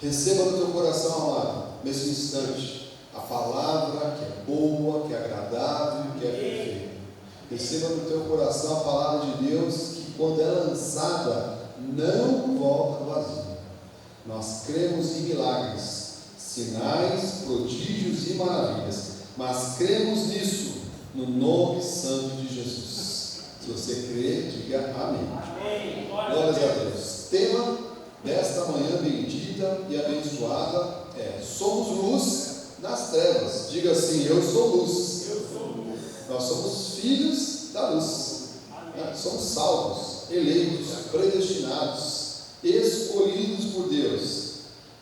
Receba no teu coração, amado, nesse instante, a palavra que é boa, que é agradável, que é perfeita. Receba no teu coração a palavra de Deus, que quando é lançada, não volta vazia. Nós cremos em milagres, sinais, prodígios e maravilhas, mas cremos nisso, no nome santo de Jesus. Se você crê, diga amém. Amém. Glórias a Deus. Tema desta manhã bendita e abençoada é: somos luz nas trevas. Diga assim: eu sou luz. Eu sou luz. Nós somos filhos da luz. Somos salvos, eleitos, predestinados, escolhidos por Deus.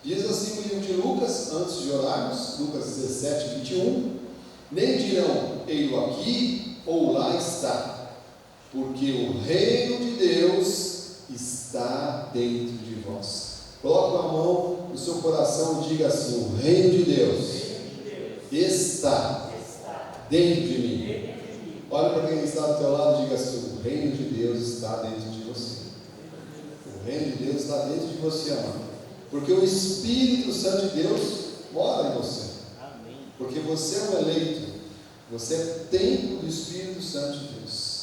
Diz assim o livro de Lucas, antes de orarmos, Lucas 17, 21: nem dirão, ei-lo aqui ou lá está, porque o reino de Deus está dentro de vós. Coloque a mão no seu coração e diga assim: o reino de Deus está dentro de mim. Olha para quem está do teu lado e diga assim: o reino de Deus está dentro de você. O reino de Deus está dentro de você, amado. Porque o Espírito Santo de Deus mora em você. Porque você é um eleito. Você é templo do Espírito Santo de Deus.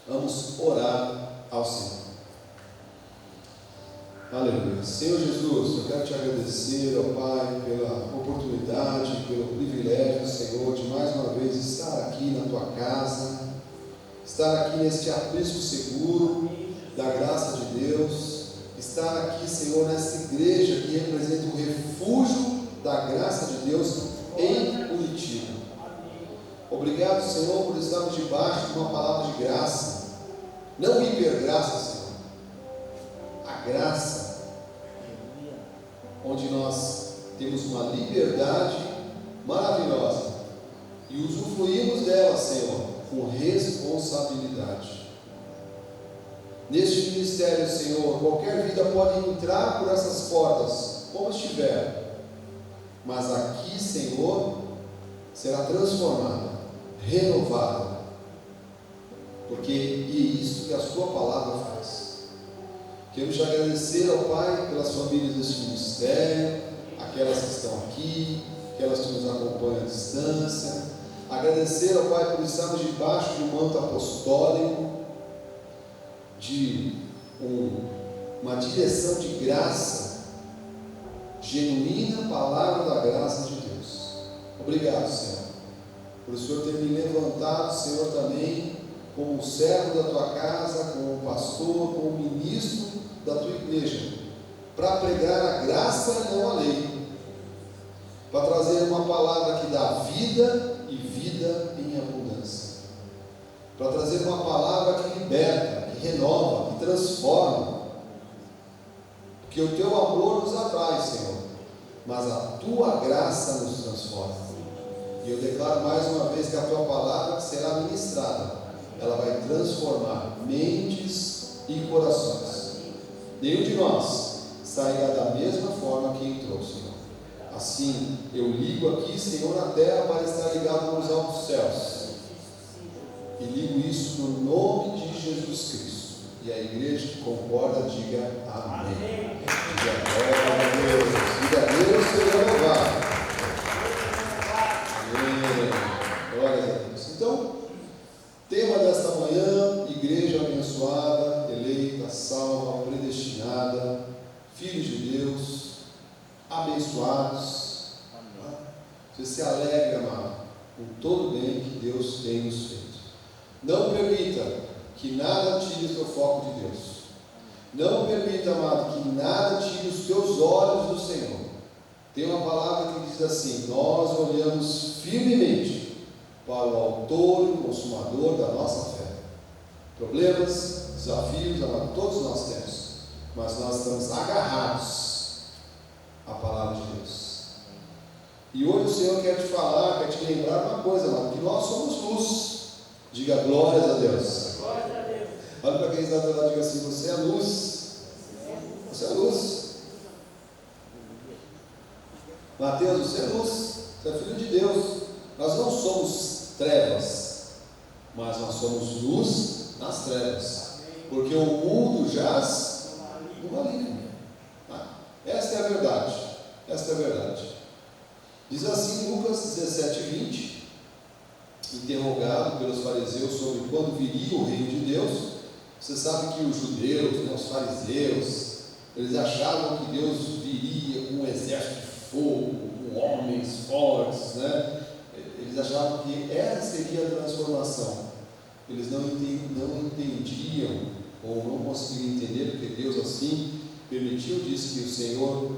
Vamos orar ao Senhor. Aleluia. Senhor Jesus, eu quero te agradecer, ó Pai, pela oportunidade, pelo privilégio, Senhor, de mais uma vez estar aqui na tua casa, estar aqui neste aprisco seguro da graça de Deus, estar aqui, Senhor, nesta igreja que representa o refúgio da graça de Deus em Curitiba. Obrigado, Senhor, por estarmos debaixo de uma palavra de graça, não hipergraça, Senhor, a graça, onde nós temos uma liberdade maravilhosa e usufruímos dela, Senhor, com responsabilidade. Neste ministério, Senhor, qualquer vida pode entrar por essas portas, como estiver, mas aqui, Senhor, será transformada, renovada, porque é isso que a sua palavra faz. Quero te agradecer, ó Pai, pelas famílias deste ministério, aquelas que estão aqui, aquelas que nos acompanham à distância. Agradecer, ó Pai, por estarmos debaixo de um manto apostólico, de uma direção de graça, genuína palavra da graça de Deus. Obrigado, Senhor, por o Senhor ter me levantado, Senhor, também como servo da tua casa, como pastor, como ministro da tua igreja, para pregar a graça e não a lei, para trazer uma palavra que dá vida e vida em abundância, para trazer uma palavra que liberta, que renova, que transforma, porque o teu amor nos atrai, Senhor, mas a tua graça nos transforma. E eu declaro mais uma vez que a tua palavra que será ministrada, ela vai transformar mentes e corações. Nenhum de nós sairá da mesma forma que entrou, Senhor. Assim, eu ligo aqui, Senhor, na terra para estar ligado nos altos céus. E ligo isso no nome de Jesus Cristo. E a igreja que concorda, diga amém. Diga glória a Deus. Diga a Deus, seja louvado. Amém. Glória a Deus. Então, tema desta manhã: igreja abençoada, eleita, salva, predestinada, filhos de Deus, abençoados. Você se alegra, amado, com todo o bem que Deus tem nos feito. Não permita que nada tire o seu foco de Deus. Não permita, amado, que nada tire os teus olhos do Senhor. Tem uma palavra que diz assim: nós olhamos firmemente para o autor e consumador da nossa fé. Problemas, desafios, amado, todos nós temos, mas nós estamos agarrados à palavra de Deus. E hoje o Senhor quer te falar, quer te lembrar uma coisa, amado, que nós somos luz. Diga glórias a Deus. Glórias a Deus. Olha para quem está do lado e diga assim: você é luz. Você é luz. Mateus, você é luz. Você é filho de Deus. Nós não somos trevas, mas nós somos luz nas trevas, porque o mundo jaz no maligno. Esta é a verdade. Esta é a verdade. Diz assim Lucas 17:20, interrogado pelos fariseus sobre quando viria o reino de Deus. Você sabe que os judeus, né, os fariseus, eles achavam que Deus viria com um exército de fogo, com homens fortes, né? Eles achavam que essa seria a transformação. Eles não entendiam ou não conseguiam entender porque Deus assim permitiu, disse que o Senhor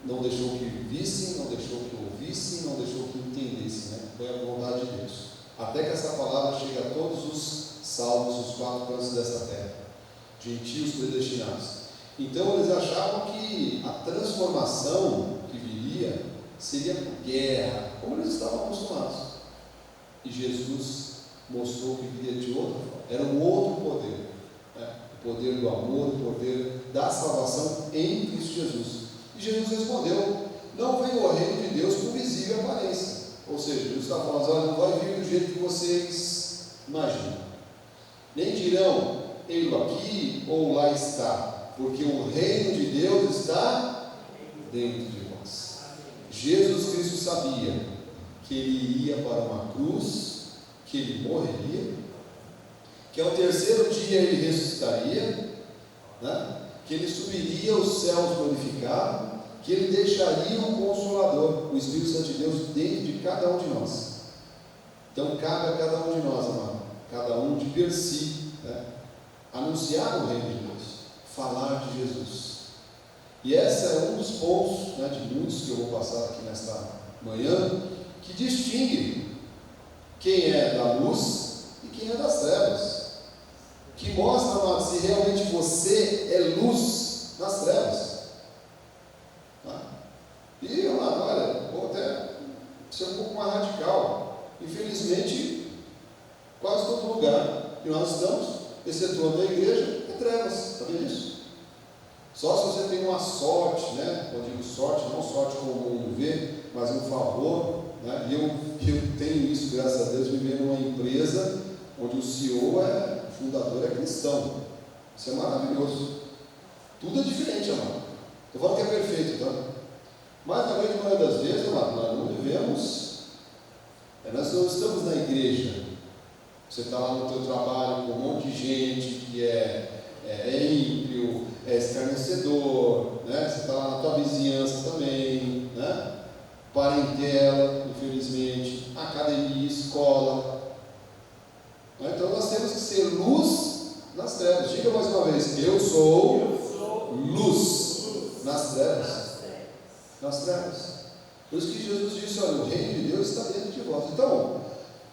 não deixou que vissem, não deixou que ouvissem, não deixou que entendessem, né? Foi a vontade de Deus. Até que essa palavra chegue a todos os salvos, os 4 cantos dessa terra, gentios predestinados. Então eles achavam que a transformação que viria seria por guerra, como eles estavam acostumados. E Jesus mostrou que viria de outra forma. Era um outro poder, né? O poder do amor, o poder da salvação em Cristo Jesus. E Jesus respondeu: não veio o reino de Deus com visível aparência. Ou seja, Jesus está falando: olha, não vai vir do jeito que vocês imaginam. Nem dirão, ele aqui ou lá está, porque o reino de Deus está dentro de vós. Jesus Cristo sabia que ele iria para uma cruz, que ele morreria, que ao terceiro dia ele ressuscitaria, né? Que ele subiria aos céus glorificado, que ele deixaria um Consolador, o Espírito Santo de Deus, dentro de cada um de nós. Então cabe a cada um de nós, amado, cada um de per si, né? Anunciar o reino de Deus, falar de Jesus. E esse é um dos pontos, né, de muitos que eu vou passar aqui nesta manhã, que distingue quem é da luz e quem é das trevas, que mostra, amado, se realmente você é luz nas trevas. Tá? E, amado, olha, vou até ser um pouco mais radical. Infelizmente, quase todo lugar que nós estamos, excetuando a igreja, é trevas. Sabia disso? Só se você tem uma sorte, né? Quando digo sorte, não sorte como o mundo vê, mas um favor, né? E eu tenho isso, graças a Deus, vivendo numa empresa onde o CEO o fundador é cristão. Isso é maravilhoso. Tudo é diferente, amado. Estou falando que é perfeito, tá? Mas na grande maioria das vezes, amado, nós não vivemos, nós não estamos na igreja. Você está lá no teu trabalho com um monte de gente que é ímpio, é escarnecedor, né? Você está lá na tua vizinhança também, né? Parentela, infelizmente, academia, escola. Então nós temos que ser luz nas trevas. Diga mais uma vez: eu sou luz nas trevas. Nas trevas. Por isso que Jesus disse: olha, o reino de Deus está dentro de vós. Então,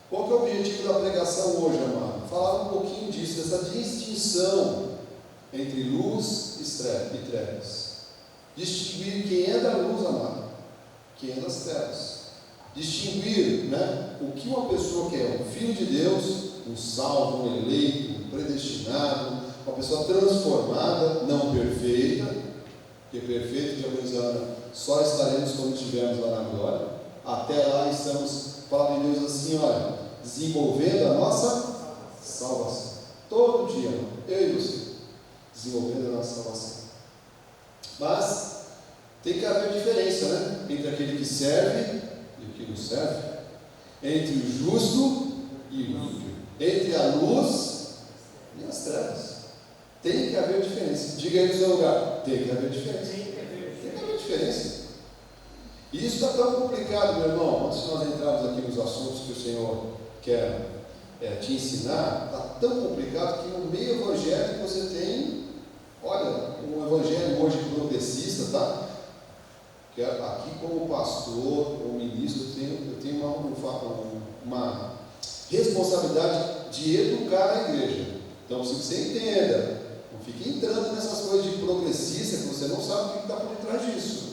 qual que é o objetivo da pregação hoje, amado? Falar um pouquinho disso, dessa distinção entre luz e trevas. Distinguir quem é da luz, amado, quem é das trevas. Distinguir, né, o que uma pessoa que é um filho de Deus, um salvo, um eleito, um predestinado, uma pessoa transformada, não perfeita, porque perfeito, de alguns anos, só estaremos quando estivermos lá na glória. Até lá estamos, fala de Deus assim, olha, desenvolvendo a nossa salvação. Todo dia, eu e você, desenvolvendo a nossa salvação. Mas tem que haver diferença, né? Entre aquele que serve e o que não serve, entre o justo e o ímpio, entre a luz e as trevas. Tem que haver diferença. Diga aí no seu lugar: tem que haver diferença. Tem que haver diferença. E isso está tão complicado, meu irmão. Antes de nós entrarmos aqui nos assuntos que o Senhor quer te ensinar, está tão complicado que no meio evangélico você tem, olha, um evangelho hoje progressista, tá? Que aqui como pastor ou ministro eu tenho uma responsabilidade de educar a igreja. Então, se você entenda, não fique entrando nessas coisas de progressista que você não sabe o que está por detrás disso.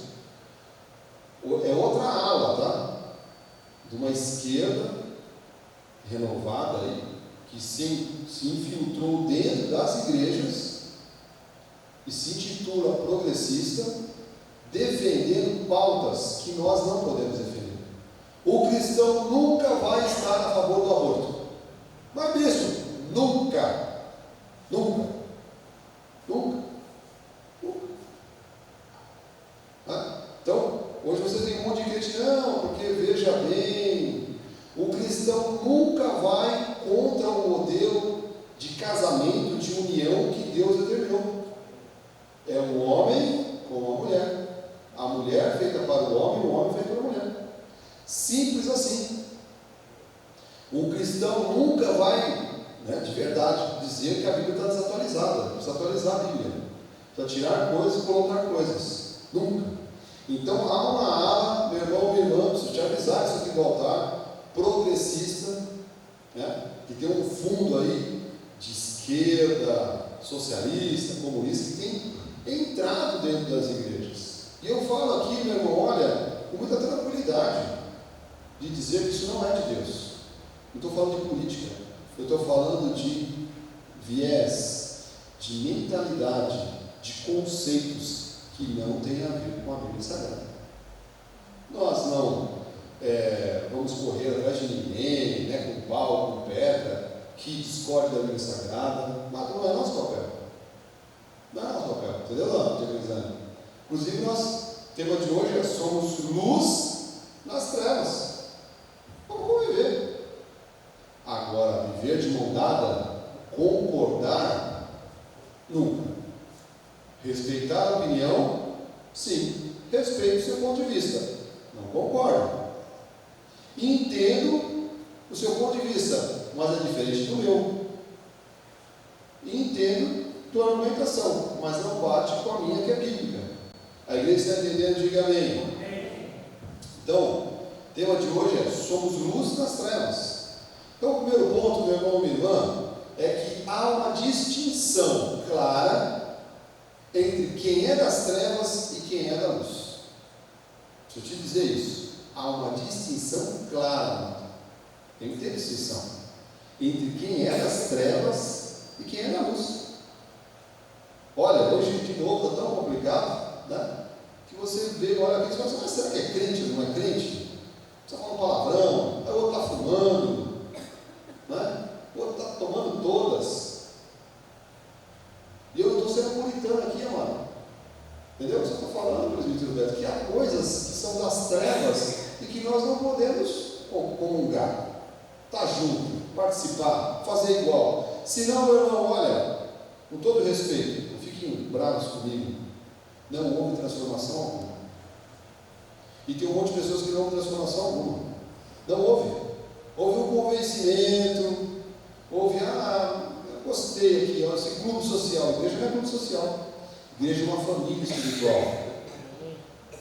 É outra ala, tá? De uma esquerda renovada aí, que se infiltrou dentro das igrejas e se intitula progressista, defendendo pautas que nós não podemos defender. O cristão nunca vai estar a favor do aborto. Mas mesmo, nunca. monte de crente, não, porque veja bem, o cristão nunca vai contra o modelo de casamento, de união que Deus determinou. É um homem com uma mulher, a mulher feita para o homem feito para a mulher. Simples assim. O cristão nunca vai, de verdade, dizer que a Bíblia está desatualizada. Precisa atualizar a Bíblia. Precisa tirar coisas e colocar coisas. Nunca. Então há uma ala, meu irmão, minha irmã, preciso te avisar isso aqui do altar, progressista, que tem um fundo aí de esquerda, socialista, comunista, que tem entrado dentro das igrejas. E eu falo aqui, meu irmão, olha, com muita tranquilidade, de dizer que isso não é de Deus. Não estou falando de política, eu estou falando de viés, de mentalidade, de conceitos que não tem a ver com a Bíblia Sagrada. Nós não vamos correr atrás de ninguém, com pau, com pedra, que discorde da Bíblia Sagrada, mas não é nosso papel. Não é nosso papel, entendeu? Não, inclusive, o tema de hoje é: somos luz nas trevas. Vamos conviver. Agora, viver de mão dada, concordar, nunca. Respeitar a opinião, sim. Respeito o seu ponto de vista. Não concordo. Entendo o seu ponto de vista, mas é diferente do meu. Entendo tua argumentação, mas não bate com a minha, que é bíblica. A igreja está entendendo? Diga amém. Então, o tema de hoje é: somos luz nas trevas. Então, o primeiro ponto, meu irmão, minha irmã, é que há uma distinção clara entre quem é das trevas e quem é da luz. Deixa eu te dizer isso. Há uma distinção clara. Tem que ter distinção entre quem é das trevas e quem é da luz. Olha, hoje de novo está tão complicado, que você vê, olha aqui e fala assim: mas será que é crente ou não é crente? Você está falando palavrão, aí o outro está fumando, o outro está tomando todas. E eu não estou sendo puritano aqui, amado. Entendeu? Você está falando, presbítero Beto, que há coisas que são das trevas e que nós não podemos comungar, estar junto, participar, fazer igual. Senão, meu irmão, olha, com todo respeito, não fiquem bravos comigo, não houve transformação alguma. E tem um monte de pessoas que não houve transformação alguma. Não houve. Houve um convencimento, houve, eu gostei aqui, esse clube social. Igreja não é clube social. Igreja é uma família espiritual.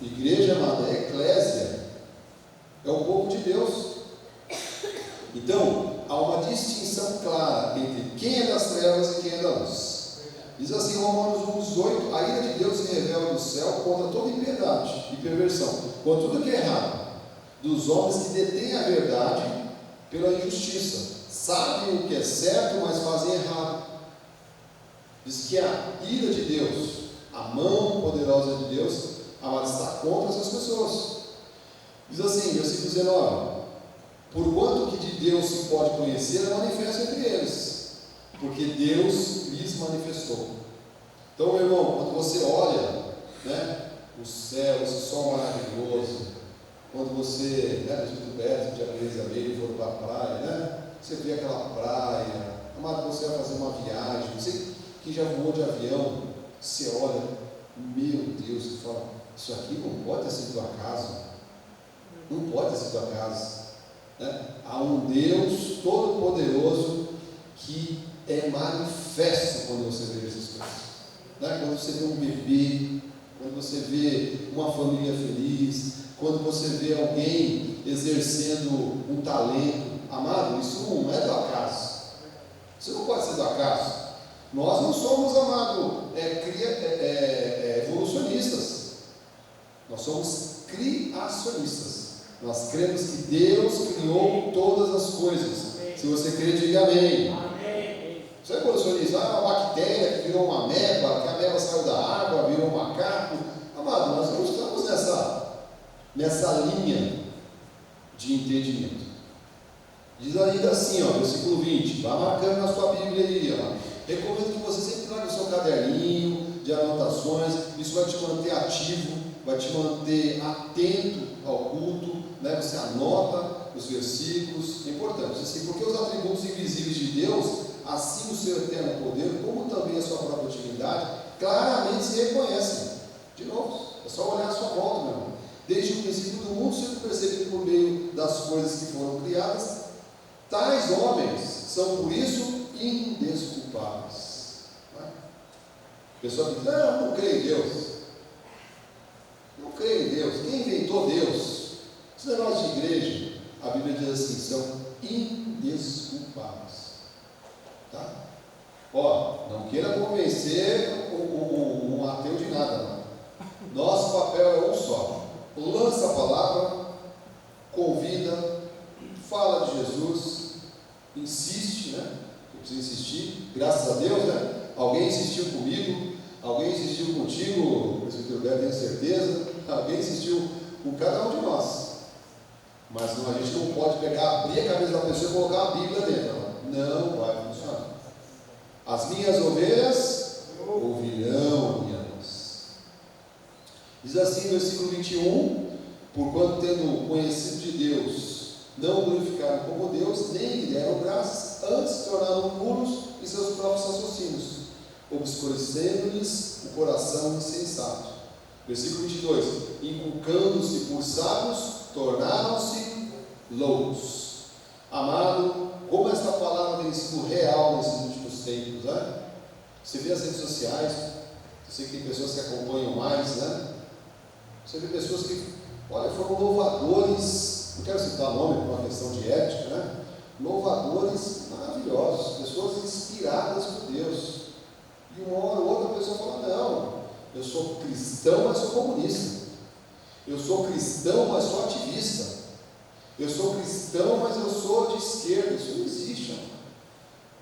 Igreja, amada, é eclésia. É o povo de Deus. Então, há uma distinção clara entre quem é das trevas e quem é da luz. Diz assim Romanos 1,18: a ira de Deus se revela do céu contra toda impiedade e perversão, contra tudo que é errado, dos homens que detêm a verdade pela injustiça. Sabem o que é certo, mas fazem errado. Diz que a ira de Deus, a mão poderosa de Deus, ela está contra essas pessoas. Diz assim, versículo 19: porquanto que de Deus se pode conhecer, é manifesto entre eles, porque Deus lhes manifestou. Então, meu irmão, quando você olha, o céu, esse sol maravilhoso, quando você, do Beto, de Abelha Abelha, foram para a praia, você vê aquela praia, amado, você vai fazer uma viagem, você que já voou de avião, você olha, meu Deus, você fala: isso aqui não pode ter sido acaso, não pode ter sido acaso. Há um Deus todo-poderoso que é manifesto quando você vê essas coisas. Quando você vê um bebê, quando você vê uma família feliz, quando você vê alguém exercendo um talento, amado, isso não é do acaso. Isso não pode ser do acaso. Nós não somos, amado, evolucionistas. Nós somos criacionistas. Nós cremos que Deus criou todas as coisas. Se você crê, diga amém. Você é evolucionista? Uma bactéria que virou uma ameba, que a ameba saiu da água, virou um macaco. Amado, nós não estamos nessa linha de entendimento. Diz ainda assim, versículo 20, vai marcando na sua Bíblia aí, recomendo que você sempre traga o seu caderninho de anotações, isso vai te manter ativo, vai te manter atento ao culto, né? Você anota os versículos, é importante, assim, porque os atributos invisíveis de Deus, assim o seu eterno poder, como também a sua própria atividade, claramente se reconhecem. De novo, é só olhar à sua volta, meu irmão. Desde o princípio do mundo, sendo percebido por meio das coisas que foram criadas, tais homens são por isso indesculpáveis. Não é? A pessoa diz, não creio em Deus. Não creio em Deus. Quem inventou Deus? Esse negócio de igreja, a Bíblia diz assim, são indesculpáveis. Tá? Ó, não queira convencer um ateu de nada, não. Nosso papel é um só. Lança a palavra, convida, fala de Jesus, insiste, né? Eu preciso insistir, graças a Deus, né? Alguém insistiu comigo, alguém insistiu contigo, o presbítero Beto, tenho certeza, alguém insistiu com cada um de nós. Mas não, a gente não pode pegar, abrir a cabeça da pessoa e colocar a Bíblia dentro. Não vai funcionar. As minhas ovelhas ouvirão minha voz. Diz assim no versículo 21, porquanto tendo conhecido de Deus, não glorificaram como Deus, nem lhe deram graças, antes se tornaram nulos em seus próprios raciocínios, obscurecendo-lhes o coração insensato. Versículo 22, inculcando-se por sábios, tornaram-se loucos. Amado, como esta palavra tem sido real nesses últimos tempos, né? Você vê as redes sociais, eu sei que tem pessoas que acompanham mais, né? Você vê pessoas que, olha, foram louvadores, não quero citar nome por uma questão de ética, né? Louvadores maravilhosos, pessoas inspiradas por Deus. E uma hora ou outra a pessoa fala, não, eu sou cristão, mas sou comunista. Eu sou cristão, mas sou ativista. Eu sou cristão, mas eu sou de esquerda. Isso não existe, não.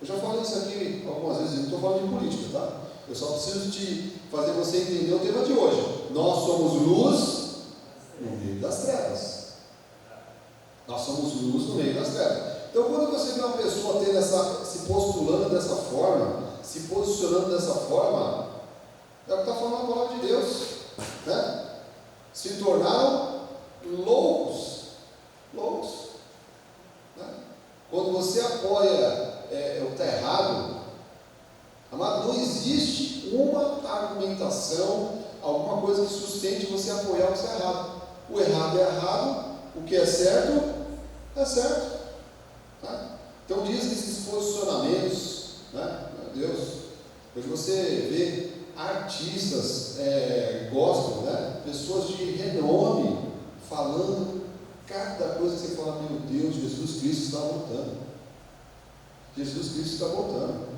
Eu já falei isso aqui algumas vezes, eu não estou falando de política, tá? Eu só preciso te fazer você entender o tema de hoje. Nós somos luz no meio das trevas. Nós somos luz no meio das trevas. Então, quando você vê uma pessoa se postulando dessa forma, se posicionando dessa forma, é o que está falando a palavra de Deus, né? Se tornaram loucos. Loucos. Né? Quando você apoia o que está errado, amado, não existe uma argumentação, alguma coisa que sustente você apoiar o que está errado. O errado é errado, o que é certo, é certo. Tá? Então diz que esses posicionamentos, né? Meu Deus, hoje você vê artistas gospel, né? Pessoas de renome falando cada coisa que você fala, meu Deus, Jesus Cristo está voltando. Jesus Cristo está voltando.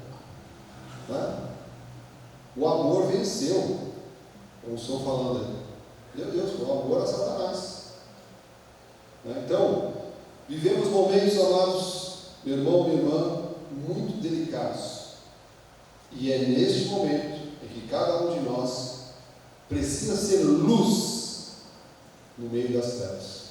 Né? O amor venceu. Como estou falando aí. Meu Deus, o amor é Satanás. Né? Então, vivemos momentos, amados, meu irmão, minha irmã, muito delicados. E é neste momento em que cada um de nós precisa ser luz no meio das trevas.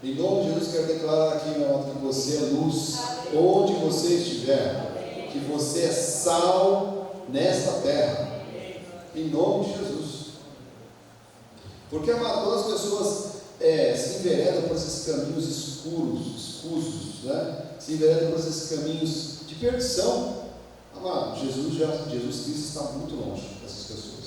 Em nome de Jesus, quero declarar aqui, meu amado, que você é luz onde você estiver, que você é sal nesta terra, em nome de Jesus. Porque, amado, quando as pessoas se enveredam por esses caminhos escusos, né? Se enveredam por esses caminhos de perdição, amado, Jesus Cristo está muito longe dessas pessoas.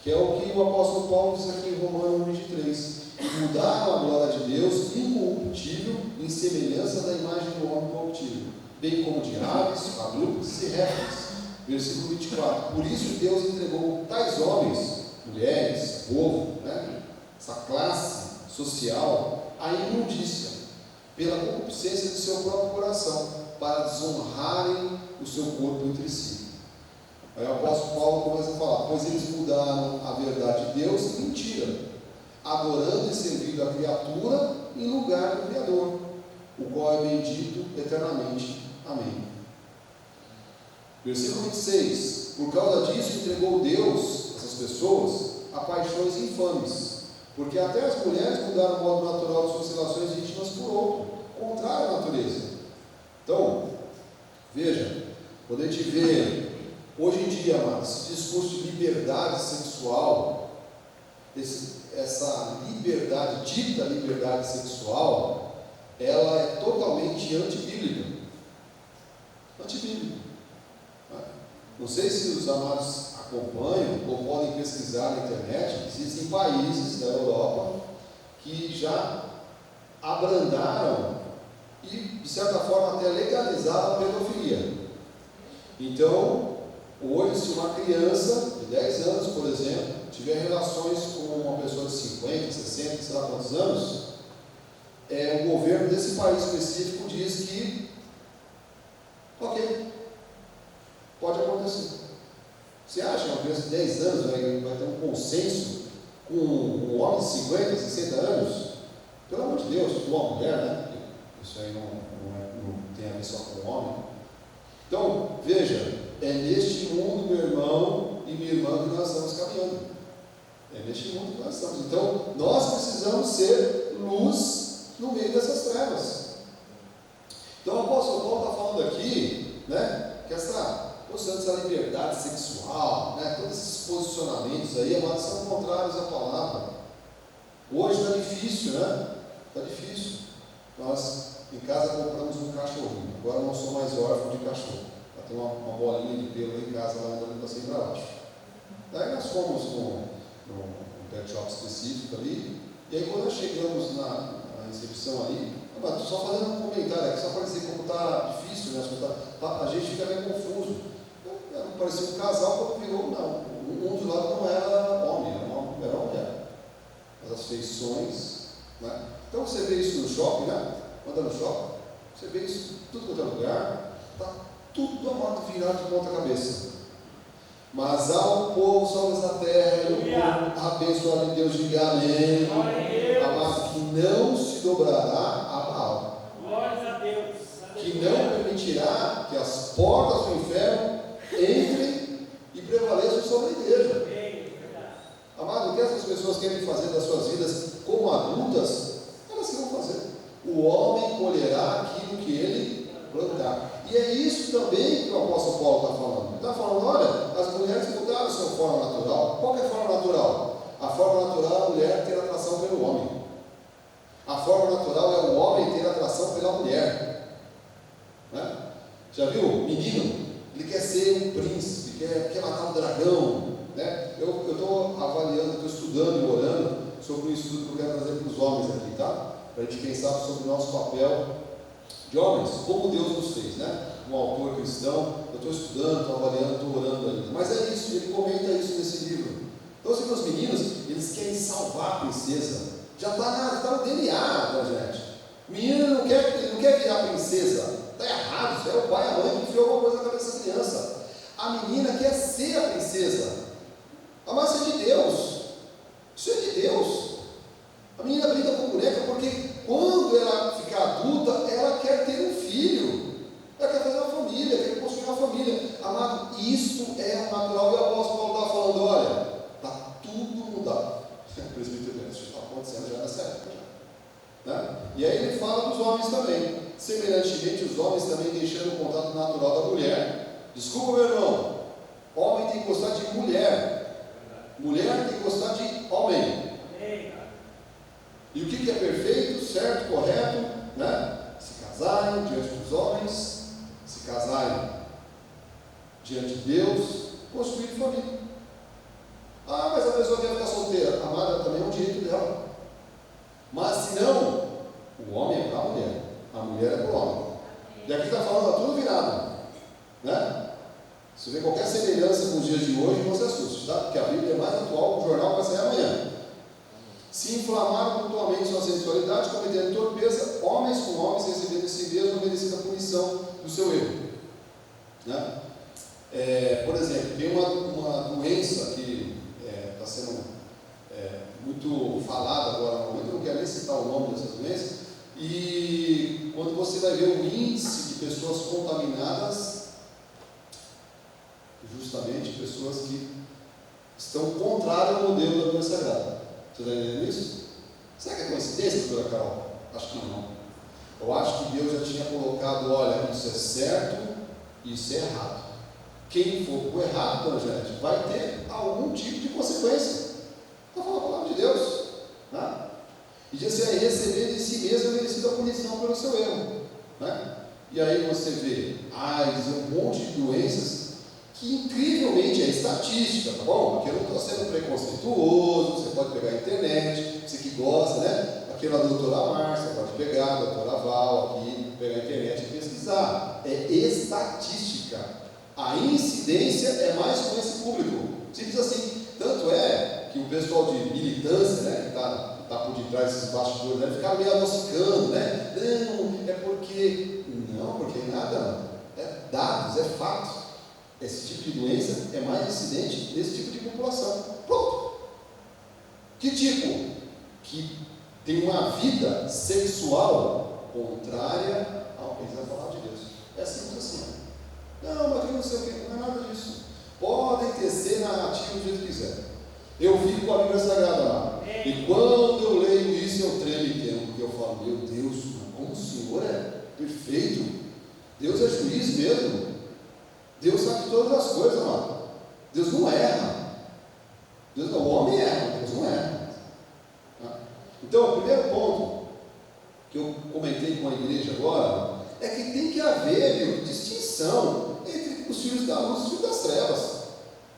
Que é o que o apóstolo Paulo diz aqui em Romanos 23. Mudaram a glória de Deus incorruptível em semelhança da imagem do homem corruptível, bem como de aves, quadrúpedes e répteis. Versículo 24. Por isso Deus entregou tais homens, mulheres, povo, né? Essa classe social, à imundícia, pela concupiscência de seu próprio coração, para desonrarem o seu corpo entre si. Aí o apóstolo Paulo começa a falar, pois eles mudaram a verdade de Deus em mentira, adorando e servindo a criatura em lugar do Criador, o qual é bendito eternamente. Amém. Versículo 26. Por causa disso entregou Deus, essas pessoas, a paixões infames, porque até as mulheres mudaram o modo natural de suas relações íntimas por outro, contrário à natureza. Então, veja, quando a gente vê hoje em dia, esse discurso de liberdade sexual, essa liberdade, dita liberdade sexual, ela é totalmente antibíblica. Antibíblica. Não sei se os amados acompanham ou podem pesquisar na internet. Existem países da Europa que já abrandaram e, de certa forma, até legalizaram a pedofilia. Então, hoje, se uma criança de 10 anos, por exemplo, tiver relações com uma pessoa de 50, 60, sei lá quantos anos, o governo desse país específico diz que, ok, pode acontecer. Você acha que uma criança de 10 anos vai ter um consenso com um homem de 50, 60 anos? Pelo amor de Deus, com uma mulher, né? Isso aí não tem a ver só com o homem. Então, veja, é neste mundo, meu irmão e minha irmã, que nós estamos caminhando. É neste mundo que nós estamos. Então, nós precisamos ser luz no meio dessas trevas. Então, o apóstolo Paulo está falando aqui, né, que essa liberdade sexual, né, todos esses posicionamentos aí, amados, são contrários à palavra. Hoje está difícil, né? Está difícil. Nós em casa compramos um cachorrinho. Agora eu não sou mais órfão de cachorro. Já tem uma bolinha de pelo em casa lá andando para cima e para baixo. Daí nós fomos num pet shop específico ali. E aí quando nós chegamos na recepção ali, estou só fazendo um comentário aqui, só para dizer como está difícil, né? A gente fica meio confuso. Não parecia um casal, quando virou, não. Um dos lados não era homem, era uma mulher. Mas as feições, né? Então você vê isso no shopping, né? Anda no shopping, você vê isso em tudo quanto é lugar, está tudo amado virado de ponta cabeça. Mas há um povo sobre essa terra, e o povo abençoado de Deus, diga amém. Amado, que não se dobrará a Baal. Glória a Deus. Que não permitirá que as portas do inferno entrem e prevaleçam sobre a igreja. Amado, o que essas pessoas querem fazer das suas vidas como adultas, elas que vão fazer. O homem colherá aquilo que ele plantar. E é isso também que o apóstolo Paulo está falando. Ele está falando, olha, as mulheres mudaram a sua forma natural. Qual que é a forma natural? A forma natural é a mulher ter atração pelo homem. A forma natural é o homem ter atração pela mulher. Né? Já viu? Menino, ele quer ser um príncipe, quer matar um dragão. Né? Eu estou avaliando, estou estudando e orando sobre um estudo que eu quero trazer para os homens aqui, tá? Para a gente pensar sobre o nosso papel de homens, como Deus nos fez, né? Um autor cristão, eu estou estudando, estou avaliando, estou orando ainda. Mas é isso, ele comenta isso nesse livro. Então, assim, os meninos, eles querem salvar a princesa. Já está no DNA da gente. O menino não quer virar princesa. Está errado, isso é o pai e a mãe que enfiou alguma coisa na cabeça da criança. A menina quer ser a princesa. A massa é de Deus. Isso é de Deus. A menina brinca com boneca porque quando ela ficar adulta, ela quer ter um filho. Ela quer fazer uma família, quer construir uma família. Amado, isso é o natural. E o apóstolo Paulo está falando, olha, está tudo mudado. O presbítero isso está acontecendo já nessa época. Né? E aí ele fala dos homens também. Semelhantemente, os homens também deixando o contato natural da mulher. Desculpa, meu irmão. Homem tem que gostar de mulher. Mulher tem que gostar de homem. E o que é perfeito, certo, correto? Né? Se casarem diante dos homens, se casarem diante de Deus, construir família. Ah, mas a pessoa quer ficar solteira. Amada, também é um direito dela. Mas se não, o homem é para a mulher é para o homem. E aqui está falando, está tudo virado. Né? Se vê qualquer semelhança com os dias de hoje, não se assuste, tá? Porque a Bíblia é mais atual, o jornal vai sair amanhã. Se inflamaram mutuamente sua sensualidade, cometendo torpeza, homens com homens, recebendo em si mesmo a merecida punição do seu erro. Né? Por exemplo, tem uma doença que está sendo muito falada agora no momento, eu não quero nem citar o nome dessa doença, e quando você vai ver o índice de pessoas contaminadas, justamente pessoas que estão contrárias ao modelo da doença sagrada. Você está entendendo isso? Será que é coincidência, doutora Carol? Acho que não. Eu acho que Deus já tinha colocado, olha, isso é certo e isso é errado. Quem for para o errado, dona Janete, vai ter algum tipo de consequência. Está falando a palavra de Deus. Né? E diz assim, receber de si mesmo é merecida a punição pelo seu erro. Né? E aí você vê AIDS, um monte de doenças que incrivelmente é estatística, tá bom? Porque eu não estou sendo preconceituoso, você pode pegar a internet, você que gosta, né? Aquela doutora Márcia, pode pegar, a doutora Val aqui, pegar a internet e pesquisar. É estatística. A incidência é mais com esse público. Simples assim. Tanto é que o pessoal de militância, né, que está por detrás desses bastidores, né, fica meio adocicando, né? Não, é porque... Não, porque nada, é dados, é fato. Esse tipo de doença é mais incidente nesse tipo de população. Pronto. Que tipo? Que tem uma vida sexual contrária ao que diz a palavra de Deus. É simples assim. Não, mas eu não sei o que, não é nada disso. Podem tecer narrativa do jeito que quiser. Eu fico com a Bíblia Sagrada lá. E quando eu leio isso, eu tremo e temo, porque eu falo, meu Deus, como o Senhor é perfeito. Deus é juiz mesmo. Deus sabe todas as coisas, amado. Deus não erra. Deus não, o homem erra, Deus não erra. Então, o primeiro ponto que eu comentei com a igreja agora é que tem que haver distinção entre os filhos da luz e os filhos das trevas.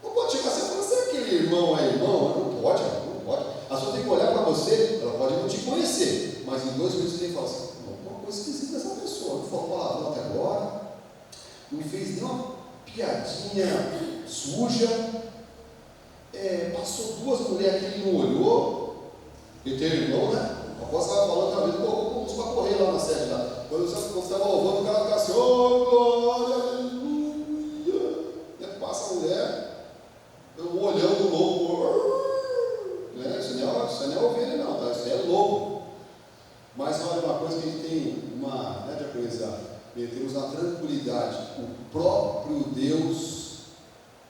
Não pode chegar assim e falar, será que aquele irmão é irmão? Não pode, não pode. A pessoa tem que olhar para você, ela pode não te conhecer, mas em 2 minutos você tem que falar assim, alguma coisa esquisita dessa pessoa, não falou palavrão até agora, não fez nenhuma piadinha suja, passou 2 mulheres que ele não olhou, e tem irmão, né? A apóstolo estava falando outra vez, colocou uns para correr lá na sede lá. Quando você estava louvando, o cara ficava assim, oh glória, aleluia. Passa a mulher, um olhão do lobo, né? Isso não é ovelha não, tá? Isso é lobo. Mas olha, uma coisa que a gente tem uma, né, de coisa, temos na tranquilidade, o próprio Deus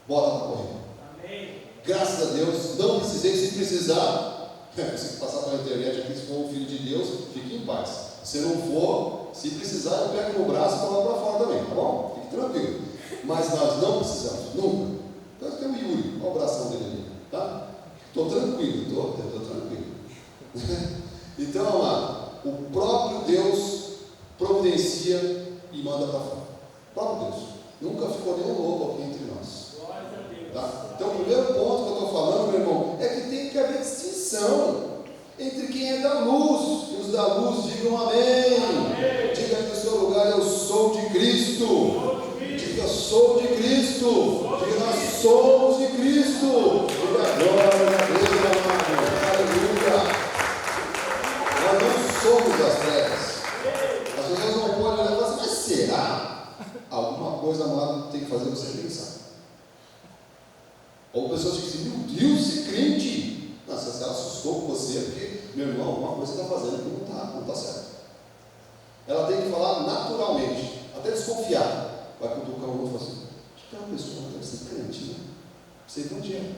bota para correr. Amém. Graças a Deus, não precisei, se precisar, você passar pela internet aqui, se for um filho de Deus, fique em paz. Se não for, se precisar, eu pego no braço e coloco para fora também, tá bom? Fique tranquilo. Mas nós não precisamos, nunca. Então tem o Yuri, olha o bração dele ali, tá? Estou tranquilo, estou tranquilo. Então, amado, o próprio Deus providencia e manda para fora. O próprio Deus. Nunca ficou nenhum louco aqui entre nós. Tá? Então, o primeiro ponto que eu estou falando, meu irmão, é que tem que haver distinção entre quem é da luz, e os da luz digam amém. Amém. Diga no seu lugar, eu sou de Cristo. Diga, sou de Cristo. Diga, nós somos de Cristo. Diga, glória a Deus, amado. Aleluia. Nós não somos das trevas. As pessoas não podem olhar e falar assim, mas será? Alguma coisa, amado, tem que fazer você pensar. Ou pessoas que dizem, meu Deus, você crente. Nossa, se ela assustou com você, porque, meu irmão, alguma coisa está fazendo que não está certo. Ela tem que falar naturalmente, até desconfiar. Vai cutucar um outro e fala assim, acho que aquela pessoa deve ser crente, né? Você evangélico.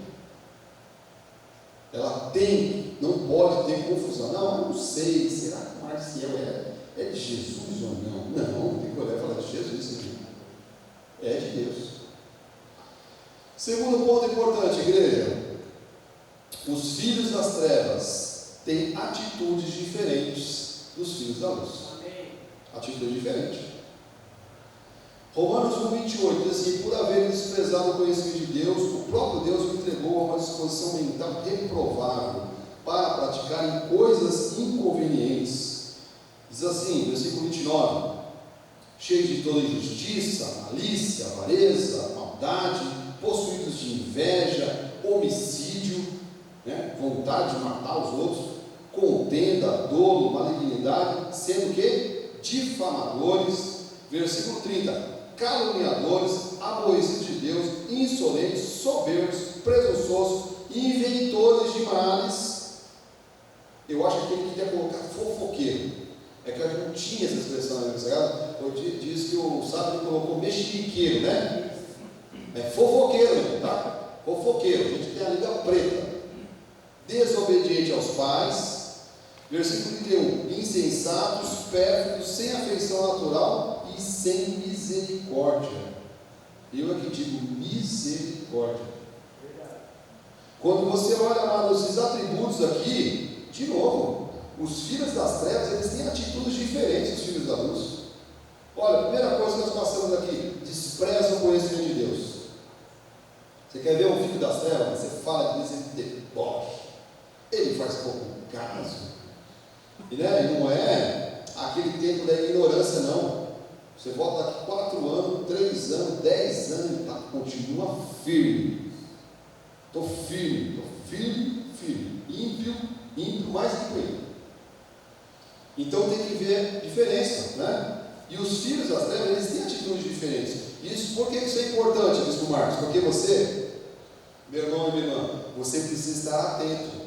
Ela tem, não pode ter confusão. Não, eu não sei, será que o Marcial é de Jesus ou não? Não, tem que olhar e falar de Jesus, aqui. É de Deus. Segundo ponto importante, igreja, os filhos das trevas têm atitudes diferentes dos filhos da luz. Amém. Atitude diferente. Romanos 1,28 diz assim, por haver desprezado o conhecimento de Deus, o próprio Deus o entregou a uma disposição mental reprovável para praticarem coisas inconvenientes. Diz assim, versículo 29, cheios de toda injustiça, malícia, avareza, maldade, possuídos de inveja, homicídio, né, vontade de matar os outros, contenda, dolo, malignidade, sendo que difamadores. Versículo 30, caluniadores, aborrecidos de Deus, insolentes, soberbos, presunçosos, inventores de males. Eu acho que ele queria colocar fofoqueiro. É que eu não tinha essa expressão na Bíblia Sagrada. Diz que o sábio colocou mexeriqueiro, né? É fofoqueiro, tá? Fofoqueiro, a gente tem a língua preta. Desobediente aos pais. Versículo 31, insensatos, pérfidos, sem afeição natural e sem misericórdia. Eu aqui digo misericórdia. Quando você olha, amados, esses atributos aqui, de novo, os filhos das trevas, eles têm atitudes diferentes dos filhos da luz. Olha, a primeira coisa que nós passamos aqui, despreza o conhecimento de Deus. Você quer ver um filho das trevas? Você fala de Deus, ele debocha, ele faz pouco caso, e não é aquele tempo da ignorância, não. Você volta daqui 4 anos, 3 anos, 10 anos, e continua firme. Estou firme, ímpio mais que coelho. Então tem que ver diferença, né? E os filhos das trevas, eles têm atitudes diferentes. Isso, por que isso é importante, Bispo Marcos? Porque você, meu irmão e minha irmã, você precisa estar atento.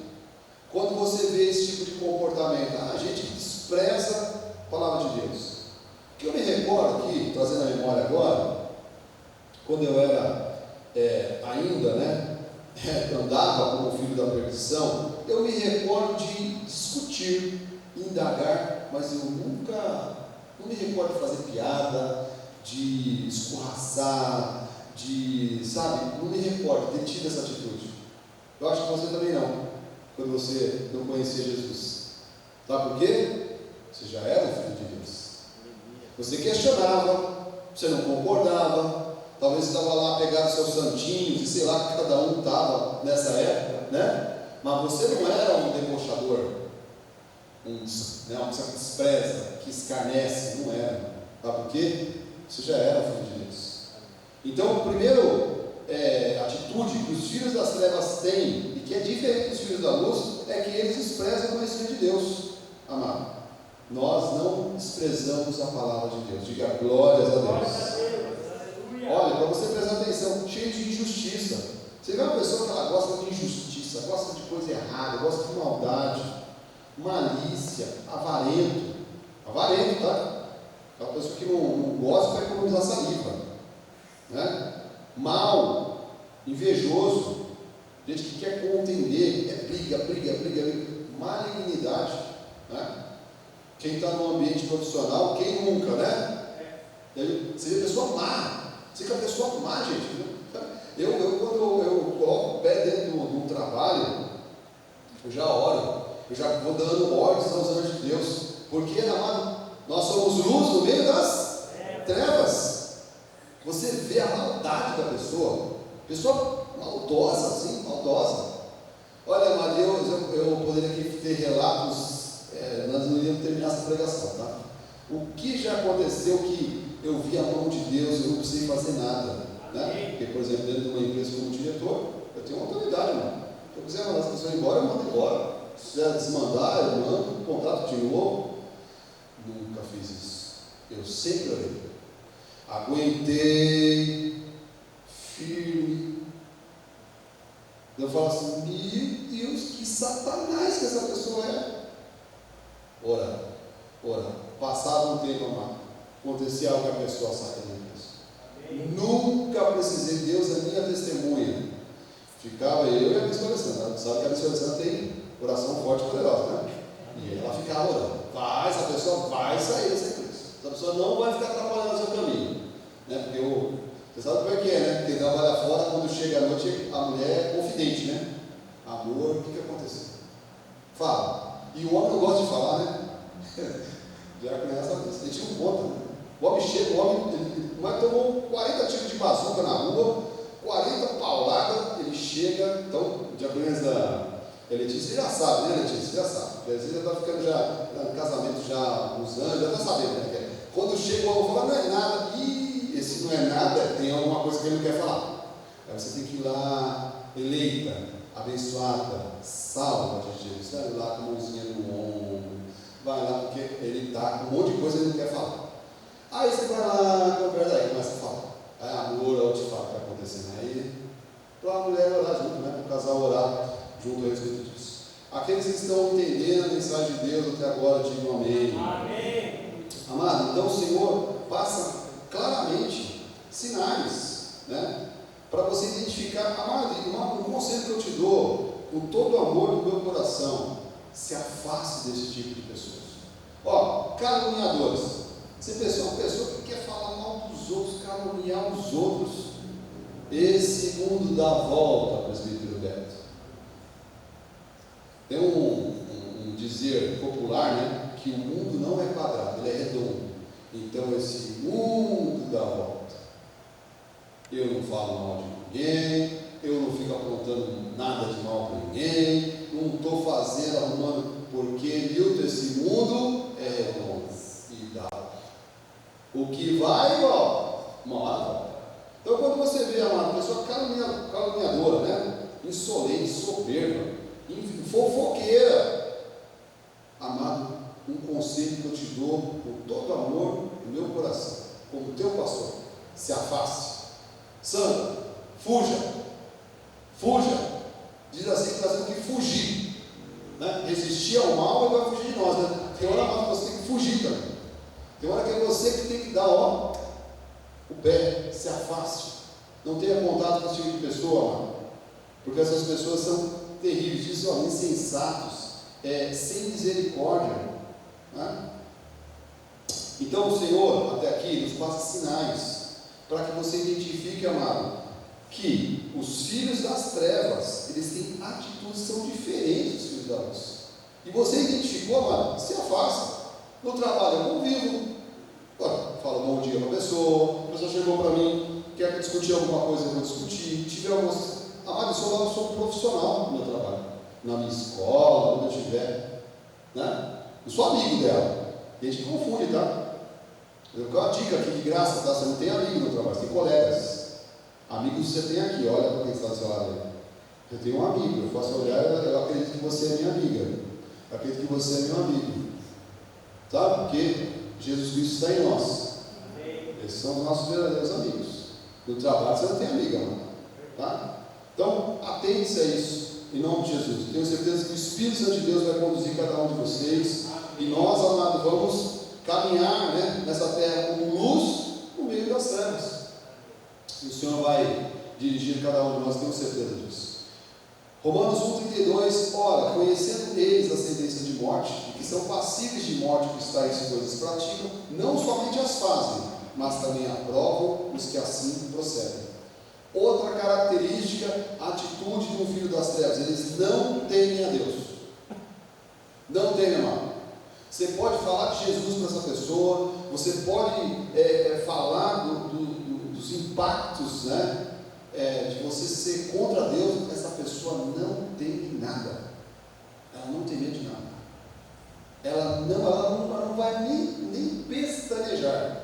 Quando você vê esse tipo de comportamento, a gente despreza a palavra de Deus. O que eu me recordo aqui, trazendo a memória agora, quando eu era ainda, andava como filho da perdição, eu me recordo de discutir, indagar, mas eu nunca, não me recordo de fazer piada, de escorraçar, não me recordo de ter tido essa atitude. Eu acho que você também não, quando você não conhecia Jesus. Sabe por quê? Você já era um filho de Deus. Você questionava, você não concordava, talvez você estava lá pegado seus santinhos, e sei lá que cada um estava nessa época, mas você não era um debochador, uma pessoa que despreza, que escarnece, não era. Sabe por quê? Você já era filho de Deus. Então, a primeira atitude que os filhos das trevas têm, e que é diferente dos filhos da luz, é que eles desprezam o conhecimento de Deus, amado. Nós não desprezamos a palavra de Deus. Diga glórias a Deus. Olha, para você prestar atenção, cheio de injustiça. Você vê uma pessoa que ela gosta de injustiça, gosta de coisa errada, gosta de maldade, malícia, avarento, tá? Aquela pessoa que não gosta para economizar saliva, mal, invejoso, gente que quer contender, briga, malignidade, Quem está no ambiente profissional, quem nunca, Você vê a pessoa má. Você vê a pessoa má, gente. Eu quando eu coloco o pé dentro de um trabalho, eu já oro, eu já vou dando ordens aos anjos de Deus, porque, amado, nós somos luz no meio das trevas. Você vê a maldade da pessoa maldosa. Olha, amado, eu poderia aqui ter relatos. Nós não iríamos terminar essa pregação, tá? O que já aconteceu que eu vi a mão de Deus e eu não precisei fazer nada, Porque, por exemplo, dentro de uma empresa como diretor, eu tenho uma autoridade, mano. Se eu quiser mandar as pessoas embora, eu mando embora. Se quiser desmandar, eu mando, contrato de novo. Nunca fiz isso. Eu sempre orei. Aguentei, firme. Eu falo assim, meu Deus, que satanás que essa pessoa é. Ora. Passado um tempo, amado, acontecia algo que a pessoa sai da minha casa. Nunca precisei, Deus é minha testemunha. Ficava eu e a Bispa Alessandra. Sabe que a Bispa Alessandra tem oração forte e poderosa, E ela ficava orando. Essa pessoa vai sair dessa empresa. Essa pessoa não vai ficar atrapalhando o seu caminho. Porque você sabe como é que é, Quem trabalha fora, quando chega à noite, a mulher é confidente, Amor, o que aconteceu? Fala. E o homem não gosta de falar, Já conhece a vez. Ele tinha um ponto, O homem chega, ele tomou 40 tiros de bazuca na rua, 40 pauladas, ele chega. Então, já conhece a Letícia, já sabe, Letícia? Já sabe. A Letícia já está ficando no casamento já há uns anos, já está sabendo, Quando chega o homem fala, não é nada, esse não é nada, tem alguma coisa que ele não quer falar. Aí você tem que ir lá, eleita, abençoada, salva de Jesus, vai lá com a mãozinha no ombro, vai lá porque ele está com um monte de coisa que ele não quer falar. Aí você vai lá, conversa, aí começa a falar. Aí amor, eu te falo o que está acontecendo aí, para a mulher orar junto, para o casal orar junto a respeito disso. Aqueles que estão entendendo a mensagem de Deus até agora, digam amém. Amém. Amado, então o Senhor passa claramente sinais, para você identificar. Amado, irmão, um conselho que eu te dou, com todo o amor do meu coração, se afaste desse tipo de pessoas. Caluniadores. Você é uma pessoa que quer falar mal dos outros, caluniar os outros. Esse mundo dá volta, presbítero Beto. dizer popular, né, que o mundo não é quadrado, ele é redondo. Então esse mundo dá volta. Eu não falo mal de ninguém, eu não fico apontando nada de mal para ninguém, não estou fazendo, arrumando, porque Milton, esse mundo é redondo e dá. O que vai, uma hora volta. Então quando você vê uma pessoa caluniadora, né, insolente, soberba, fofoqueira, amado, um conselho que eu te dou com todo amor no meu coração, como teu pastor: se afaste. Sandra, fuja. Diz assim que nós temos que fugir, né? Resistir ao mal e vai fugir de nós, né? Tem hora que você tem que fugir também. Tem hora que é você que tem que dar o pé, se afaste. Não tenha contato com esse tipo de pessoa, amado, porque essas pessoas são terríveis, dizem, insensatos, sem misericórdia, né? Então o Senhor até aqui nos passa sinais para que você identifique, amado, que os filhos das trevas, eles têm atitudes que são diferentes dos filhos da luz. E você identificou, amado, se afasta. No trabalho eu convivo, falo bom dia para a pessoa chegou para mim, quer discutir alguma coisa, eu vou discutir. Tiver algumas... Amado, eu sou um profissional no meu trabalho, na minha escola, onde eu estiver, né? Eu sou amigo dela. A gente confunde, tá? Eu dou uma dica aqui de graça, tá? Você não tem amigo no trabalho, você tem colegas. Amigos você tem aqui, olha para quem está do seu lado aí. Eu tenho um amigo, eu posso olhar, eu acredito que você é minha amiga. Eu acredito que você é meu amigo. Sabe? Porque Jesus Cristo está em nós. Esses são os nossos verdadeiros amigos. No trabalho você não tem amiga, mano. Tá? Então, atente-se a isso, em nome de Jesus. Tenho certeza que o Espírito Santo de Deus vai conduzir cada um de vocês. E nós, amados, vamos caminhar, né, nessa terra como luz no meio das trevas. E o Senhor vai dirigir cada um de nós, tenho certeza disso. Romanos 1,32: ora, conhecendo eles a sentença de morte, e que são passíveis de morte que tais coisas praticam, não somente as fazem, mas também aprovam os que assim procedem. Outra característica, a atitude de um filho das trevas: eles não temem a Deus. Não temem, amado. Você pode falar de Jesus para essa pessoa, você pode falar dos impactos, né, de você ser contra Deus. Essa pessoa não teme nada, ela não tem medo de nada, ela não vai nem pestanejar.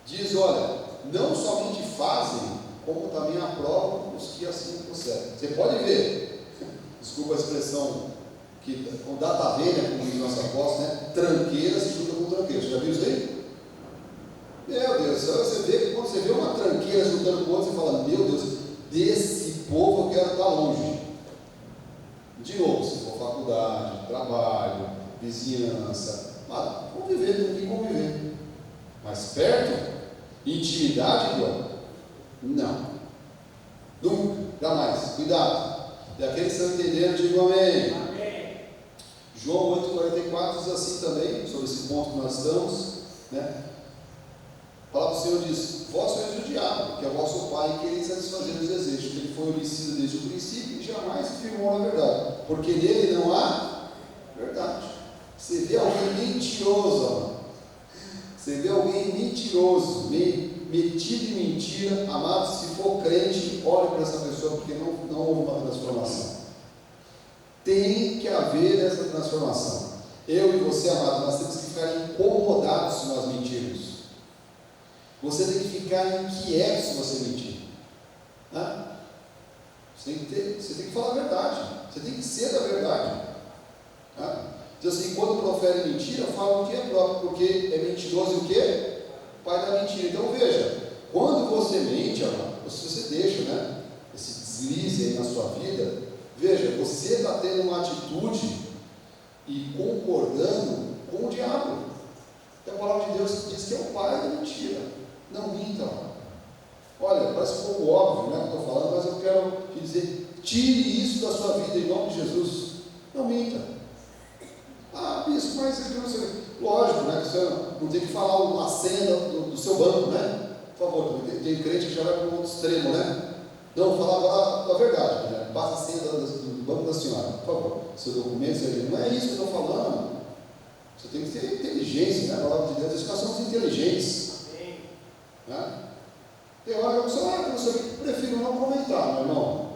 Diz, olha, não somente fazem, como também aprovam os que assim procedem. Você pode ver, desculpa a expressão, que com data velha, como diz nosso apóstolo, né? Tranqueira se junta com tranqueira. Você já viu isso aí? Meu Deus, você vê que quando você vê uma tranqueira se juntando com outra, você fala: meu Deus, desse povo eu quero estar longe. De novo, se for faculdade, trabalho, vizinhança, conviver, tem que conviver. Mas perto, intimidade, não. Nunca, jamais. Cuidado. E aqueles que estão entendendo, digam amém. Amém. João 8,44 diz assim também, sobre esse ponto que nós estamos, né? A palavra do Senhor diz: vós sois o diabo, que é o vosso pai, e quereis satisfazer os desejos, que ele foi homicida desde o princípio e jamais se firmou na verdade, porque nele não há verdade. Você vê alguém mentiroso, amado. Você vê alguém mentiroso, metido em mentira, amado, se for crente, olhe para essa pessoa, porque não houve uma transformação. Tem que haver essa transformação. Eu e você, amado, nós temos que ficar incomodados se nós mentirmos. Você tem que ficar inquieto se você mentir. Né? Você tem que falar a verdade. Você tem que ser da verdade. Né? Diz assim: quando profere mentira, fala o que é próprio, porque é mentiroso e o que? Pai da mentira. Então veja, quando você mente, amado, se você deixa, né, esse deslize aí na sua vida, veja, você está tendo uma atitude e concordando com o diabo. Então a palavra de Deus diz que é o pai da mentira. Não minta, amado. Olha, parece um pouco óbvio, né, que eu estou falando, mas eu quero te dizer: tire isso da sua vida em nome de Jesus. Não minta. Bispo, mas lógico, né, que você não tem que falar a senha do seu banco, né? Por favor, tem crente que já vai para o outro extremo, né? Não, falar agora a verdade, né? Passa a senha do banco para a senhora, por favor, seu documento, não é isso que eu estou falando. Você tem que ter inteligência, né? A palavra de Deus diz que nós somos inteligentes. Né? Tem hora que eu falo, prefiro não comentar, meu irmão.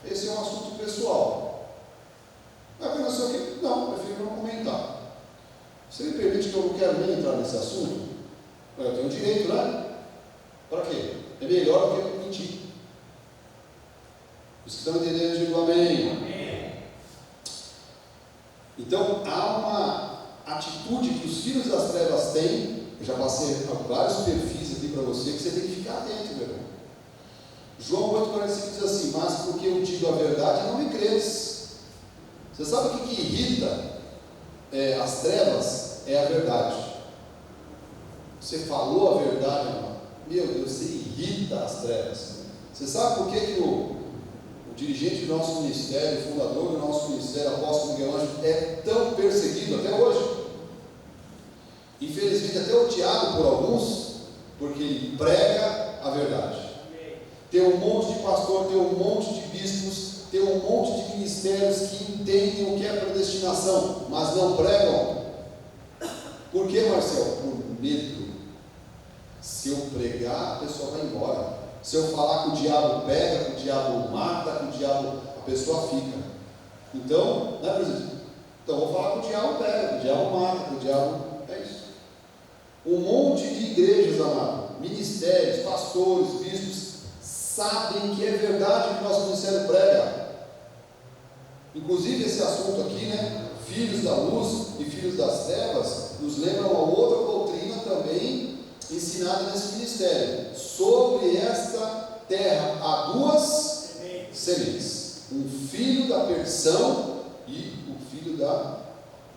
Esse é um assunto pessoal. Não sei o que, não, prefiro não comentar. Você me permite que eu não quero nem entrar nesse assunto? Eu tenho direito, né? Para quê? É melhor do que mentir. Os que estão entendendo, digam amém. Amém. Então, há uma atitude que os filhos das trevas têm. Eu já passei vários perfis aqui para você, que você tem que ficar atento, meu irmão. João 8,45 diz assim: mas porque eu digo a verdade, não me crees. Você sabe o que irrita as trevas? É a verdade. Você falou a verdade, irmão. Meu Deus, você irrita as trevas. Você sabe por que o dirigente do nosso ministério, o fundador do nosso ministério, apóstolo Miguel Ângelo, é tão perseguido até hoje? Infelizmente até odiado por alguns, porque ele prega a verdade. Tem um monte de pastor, tem um monte de bispos, tem um monte de ministérios que entendem o que é predestinação, mas não pregam. Por que, Marcelo? Por medo. Se eu pregar, a pessoa vai embora. Se eu falar que o diabo pega, que o diabo mata, que o diabo, a pessoa fica. Então, né, presidente? Então eu vou falar que o diabo pega, que o diabo mata, que o diabo. É isso. Um monte de igrejas, amado, ministérios, pastores, bispos, sabem que é verdade o que o nosso ministério prega. Inclusive esse assunto aqui, né? Filhos da luz e filhos das trevas, nos lembra uma outra doutrina também ensinada nesse ministério. Sobre esta terra há duas sementes: um filho da perdição e o filho da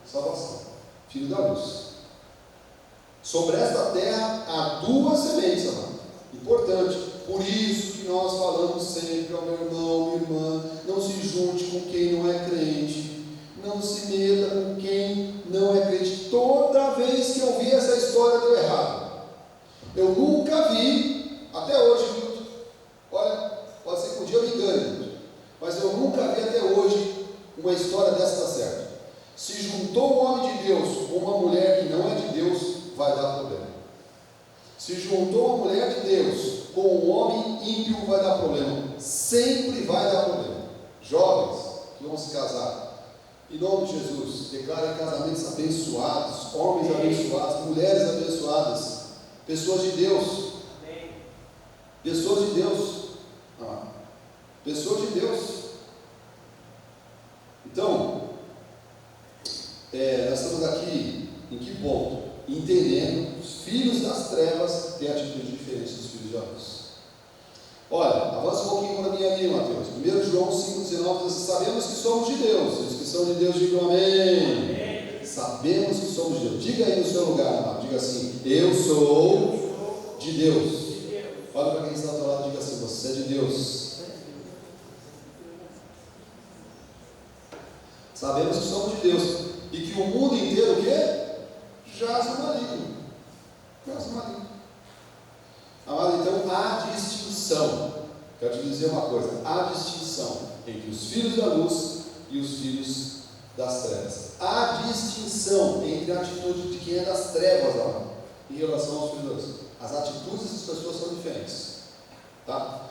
salvação, filho da luz. Sobre esta terra há duas sementes, amado. Importante. Por isso que nós falamos sempre ao meu irmão, minha irmã, não se junte com quem não é crente, não se meta com quem não é crente. Toda vez que eu vi essa história deu errado. Eu nunca vi, até hoje, olha, pode ser que um dia eu me engane, mas eu nunca vi até hoje uma história dessa dar certo. Se juntou um homem de Deus com uma mulher que não é de Deus, vai dar problema. Se juntou uma mulher de Deus com um homem ímpio, vai dar problema. Sempre vai dar problema. Jovens que vão se casar, em nome de Jesus, declarem casamentos abençoados, homens abençoados, mulheres abençoadas, pessoas de Deus. Pessoas de Deus. Pessoas de Deus. Então, nós estamos aqui em que ponto? Entendendo, os filhos das trevas têm atitudes diferentes dos filhos de luz. Olha, avança um pouquinho para mim ali, Mateus. 1 João 5,19 diz assim: sabemos que somos de Deus. Os que são de Deus digam amém. Amém. Sabemos que somos de Deus. Diga aí no seu lugar, amado. Diga assim: eu sou de Deus. Olha para quem está do lado e diga assim: você é de Deus. Sabemos que somos de Deus. E que o mundo inteiro o quê? Jaz no maligno. Jaz no maligno. Amado, então há distinção. Quero te dizer uma coisa: há distinção entre os filhos da luz e os filhos das trevas. Há distinção entre a atitude de quem é das trevas, amado, em relação aos filhos da luz. As atitudes dessas pessoas são diferentes. Tá?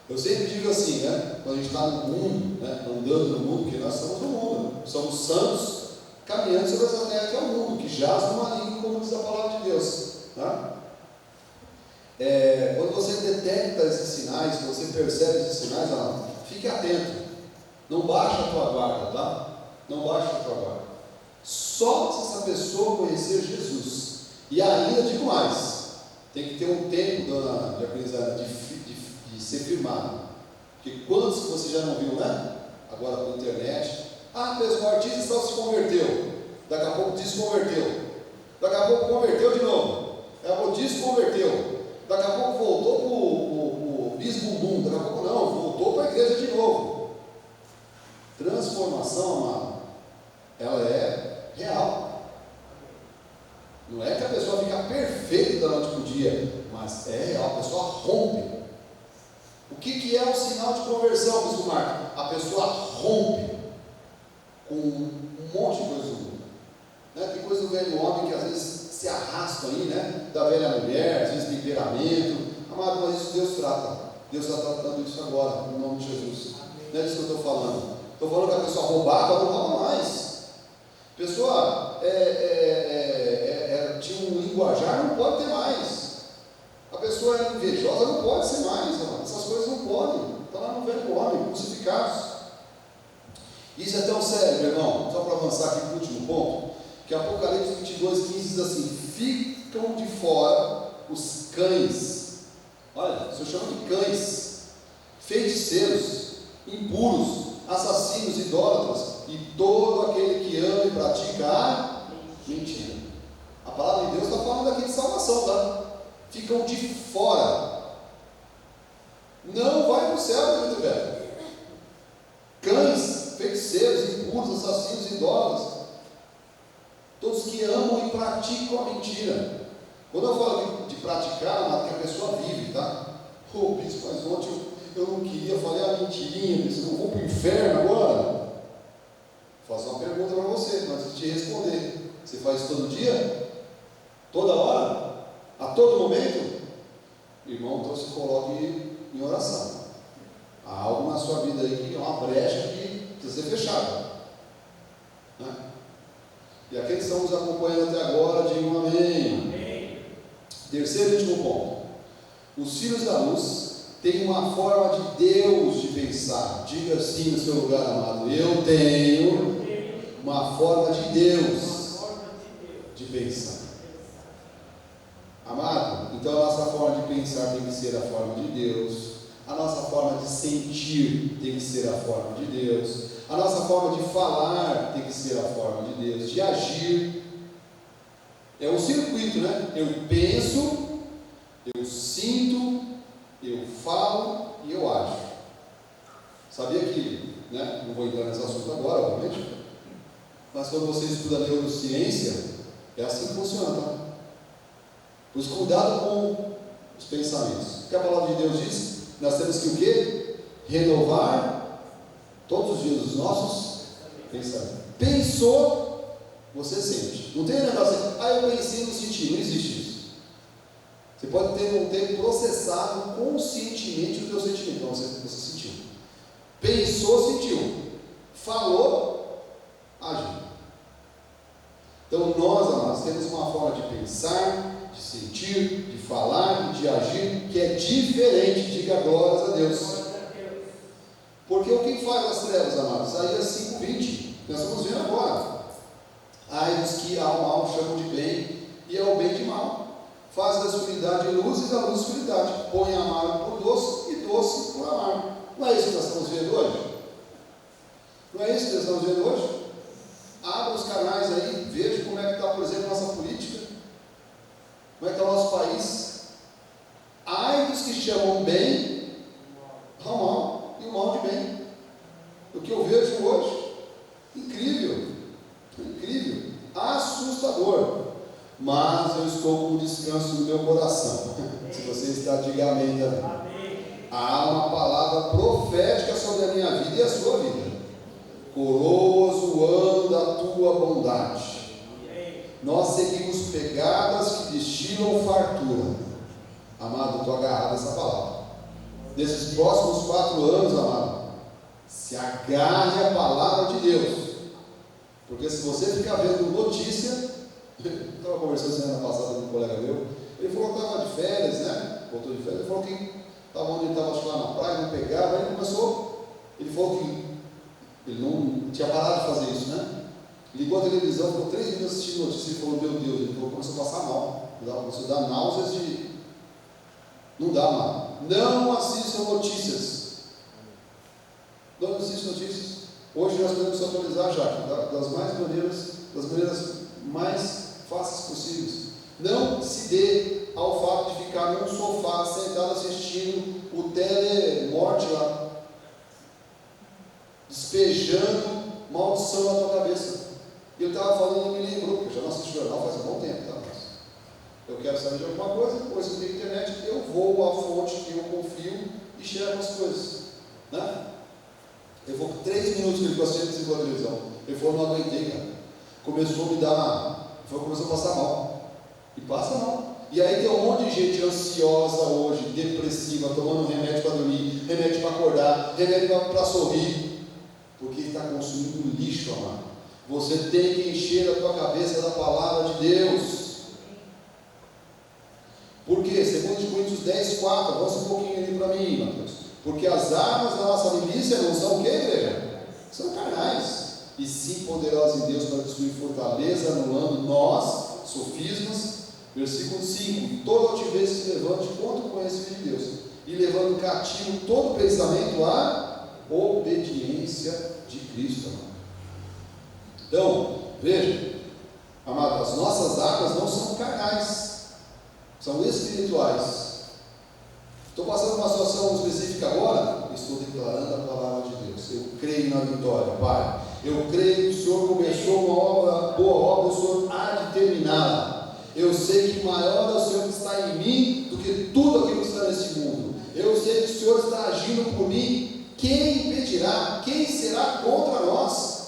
Eu sempre digo assim, né? Quando a gente está no mundo, né? Andando no mundo, porque nós estamos no mundo, né? Somos santos caminhando sobre essa terra que é o mundo, que jaz no maligno, como diz a palavra de Deus. Tá? Quando você detecta esses sinais, quando você percebe esses sinais, fique atento. Não baixa a tua guarda, tá? Não baixa a tua guarda. Só se essa pessoa conhecer Jesus. E ainda digo mais: tem que ter um tempo, dona Diaconisa, de ser firmado. Porque quantos que você já não viu, né? Agora pela internet. O artista só se converteu. Daqui a pouco desconverteu. Daqui a pouco converteu de novo. Daqui a pouco desconverteu. Daqui a pouco voltou para o bisbumbum. Daqui a pouco não, voltou para a igreja de novo. Transformação, amado, ela é real. Não é que a pessoa fica perfeita da noite para o dia, mas é real, a pessoa rompe. O que é o sinal de conversão, bispo Marcos? A pessoa rompe. com um monte de coisa do mundo. Né? Tem coisa do velho homem que às vezes se arrasta aí, né? Da velha mulher, às vezes temperamento. Amado, mas isso Deus trata. Deus está tratando isso agora, no nome de Jesus. Não é disso que eu estou falando. Estou falando que a pessoa roubava, não rouba mais. A pessoa tinha um linguajar, não pode ter mais. A pessoa era invejosa, não pode ser mais. Amado. Essas coisas não podem. Estão lá no velho homem, crucificados. Isso é tão sério, meu irmão, só para avançar aqui para o último ponto, que Apocalipse 22:15 diz assim: ficam de fora os cães. Olha, o Senhor chama de cães, feiticeiros, impuros, assassinos, idólatras e todo aquele que ama e pratica a mentira. A palavra de Deus está falando aqui de salvação, tá? Ficam de fora. Não vai para o céu, meu velho. Cães, feiticeiros, impuros, assassinos, idólatras, todos que amam e praticam a mentira. Quando eu falo de praticar, que a pessoa vive, tá? Bispo, mas ontem eu não queria, falei a mentirinha, eu não vou para o inferno agora. Vou fazer uma pergunta para você, antes de te responder. Você faz isso todo dia? Toda hora? A todo momento? Irmão, então se coloque em oração. Há algo na sua vida aí que é uma brecha que precisa ser fechada, né? E aqueles que estão nos acompanhando até agora, digam amém. Terceiro e último ponto: os filhos da luz têm uma forma de Deus de pensar. Diga assim no seu lugar, amado: eu tenho uma forma de Deus de pensar. Amado, então a nossa forma de pensar tem que ser a forma de Deus. A nossa forma de sentir tem que ser a forma de Deus. A nossa forma de falar tem que ser a forma de Deus. De agir. É um circuito, né? Eu penso, eu sinto, eu falo e eu ajo. Sabia que, né? Não vou entrar nesse assunto agora, obviamente. Mas quando você estuda neurociência, é assim que funciona, tá? Pois cuidado com os pensamentos. O que a palavra de Deus diz? Nós temos que o quê? Renovar todos os dias os nossos pensamentos. Pensou, você sente. Não tem negócio assim, eu pensei, não senti. Não existe isso. Você pode ter processado conscientemente o teu sentimento. Então você sentiu. Pensou, sentiu. Falou, agiu. Então nós, amados, temos uma forma de pensar, de sentir, de falar e de agir que é diferente. Diga glórias a Deus. Porque o que faz as trevas, amados? Isaías 5:20, nós estamos vendo agora. Ai dos que ao mal chamam de bem e ao bem de mal. Faz da escuridade luz e da luz escuridade. Põe amargo por doce e doce por amargo. Não é isso que nós estamos vendo hoje? Não é isso que nós estamos vendo hoje? Abra os canais aí, veja como é que está, por exemplo, nossa política. Como é que está o nosso país? Ai dos que chamam bem ao mal e o mal de bem. O que eu vejo hoje, incrível, incrível, assustador. Mas eu estou com descanso no meu coração. Se você está, diga amém também. Há uma palavra profética sobre a minha vida e a sua vida. Coroas o ano da tua bondade. Nós seguimos pegadas que destilam fartura. Amado, estou agarrado a essa palavra. Nesses próximos 4 anos, amado, se agarre à palavra de Deus. Porque se você ficar vendo notícia, eu estava conversando semana passada com um colega meu, ele falou que estava de férias, né? Voltou de férias, ele falou que estava onde ele estava, acho que lá na praia, não pegava, aí ele falou que ele não tinha parado de fazer isso, né? Ligou a televisão, ficou 3 minutos assistindo notícia e falou: meu Deus, ele falou, começou a passar mal, começou a dar náuseas de. Não dá, mano. Não assistam notícias. Não assistam notícias. Hoje nós podemos atualizar já, das maneiras mais fáceis possíveis. Não se dê ao fato de ficar num sofá sentado assistindo o telemorte lá, despejando maldição na tua cabeça. E ele estava falando, me lembrou, porque eu já não assisti jornal faz um bom tempo, tá? Eu quero saber de alguma coisa, depois eu tenho internet, eu vou à fonte que eu confio e checo as coisas, né? Levou 3 minutos que ele ficou assistindo a televisão. Ele falou, não aguentei, cara. Começou a me dar, começou a passar mal. E passa mal. E aí tem um monte de gente ansiosa hoje, depressiva, tomando remédio para dormir, remédio para acordar, remédio para sorrir, porque está consumindo lixo, amado. Você tem que encher a tua cabeça da palavra de Deus. Por quê? 2 Coríntios 10, 4, avança um pouquinho ali para mim, Mateus. Porque as armas da nossa milícia não são o quê, igreja? São carnais, e sim poderosas em Deus para destruir fortaleza, anulando nós, sofismas. Versículo 5: toda altivez se levante contra o conhecimento de Deus, e levando cativo todo pensamento à obediência de Cristo, amado. Então, veja, amado, as nossas armas não são carnais, são espirituais. Estou passando uma situação específica agora, estou declarando a palavra de Deus. Eu creio na vitória, Pai. Eu creio que o Senhor começou uma obra, boa obra, o Senhor há de terminá-la. Eu sei que maior é o Senhor que está em mim do que tudo aquilo que está nesse mundo. Eu sei que o Senhor está agindo por mim. Quem impedirá? Quem será contra nós?